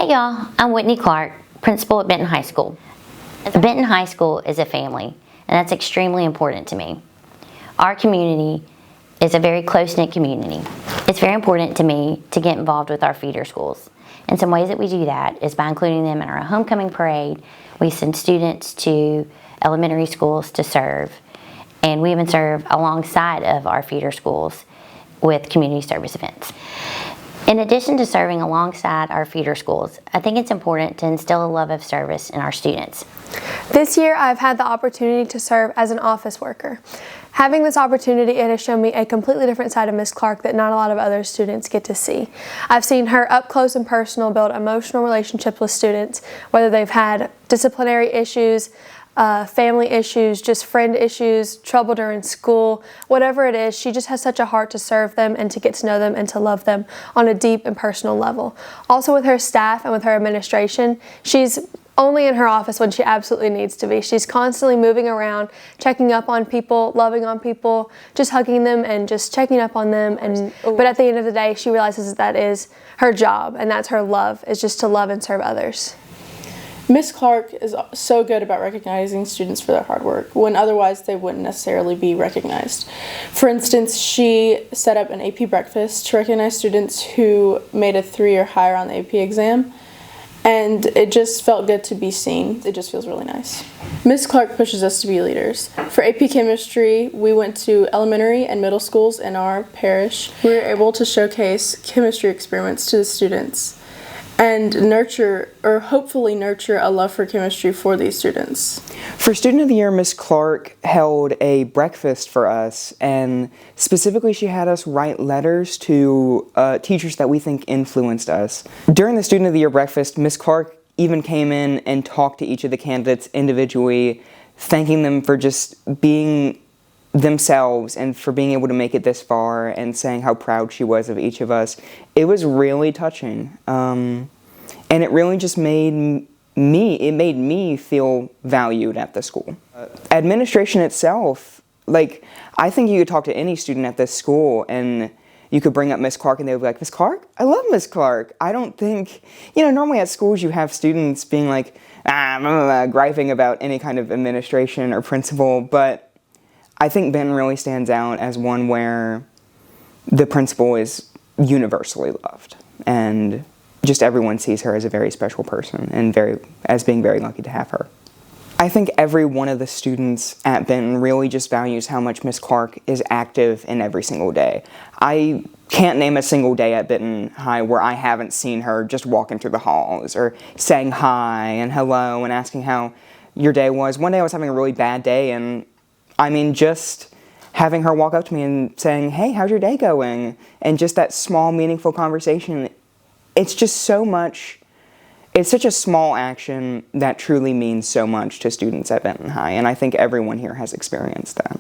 Hey y'all, I'm Whitney Clark, principal at Benton High School. Benton High School is a family, and that's extremely important to me. Our community is a very close-knit community. It's very important to me to get involved with our feeder schools. And some ways that we do that is by including them in our homecoming parade. We send students to elementary schools to serve, and we even serve alongside of our feeder schools with community service events. In addition to serving alongside our feeder schools, I think it's important to instill a love of service in our students. This year I've had the opportunity to serve as an office worker. Having this opportunity, it has shown me a completely different side of Miss Clark that not a lot of other students get to see. I've seen her up close and personal build emotional relationships with students, whether they've had disciplinary issues, family issues, just friend issues, trouble during school, whatever it is, she just has such a heart to serve them and to get to know them and to love them on a deep and personal level. Also with her staff and with her administration, she's only in her office when she absolutely needs to be. She's constantly moving around, checking up on people, loving on people, just hugging them and just checking up on them. But at the end of the day, she realizes that is her job and that's her love, is just to love and serve others. Miss Clark is so good about recognizing students for their hard work when otherwise they wouldn't necessarily be recognized. For instance, she set up an AP breakfast to recognize students who made a 3 or higher on the AP exam, and it just felt good to be seen. It just feels really nice. Miss Clark pushes us to be leaders. For AP Chemistry, we went to elementary and middle schools in our parish. We were able to showcase chemistry experiments to the students and hopefully nurture a love for chemistry for these students. For Student of the Year, Miss Clark held a breakfast for us, and specifically she had us write letters to teachers that we think influenced us. During the Student of the Year breakfast, Miss Clark even came in and talked to each of the candidates individually, thanking them for just being themselves and for being able to make it this far, and saying how proud she was of each of us. It was really touching, and it really just made me feel valued at the school. Administration itself, I think you could talk to any student at this school and you could bring up Miss Clark and they would be like, Miss Clark? I love Miss Clark. I don't think, normally at schools you have students being like, griping about any kind of administration or principal, but I think Benton really stands out as one where the principal is universally loved, and just everyone sees her as a very special person and as being very lucky to have her. I think every one of the students at Benton really just values how much Miss Clark is active in every single day. I can't name a single day at Benton High where I haven't seen her just walking through the halls or saying hi and hello and asking how your day was. One day I was having a really bad day, and just having her walk up to me and saying, hey, how's your day going? And just that small, meaningful conversation, it's just so much, it's such a small action that truly means so much to students at Benton High, and I think everyone here has experienced that.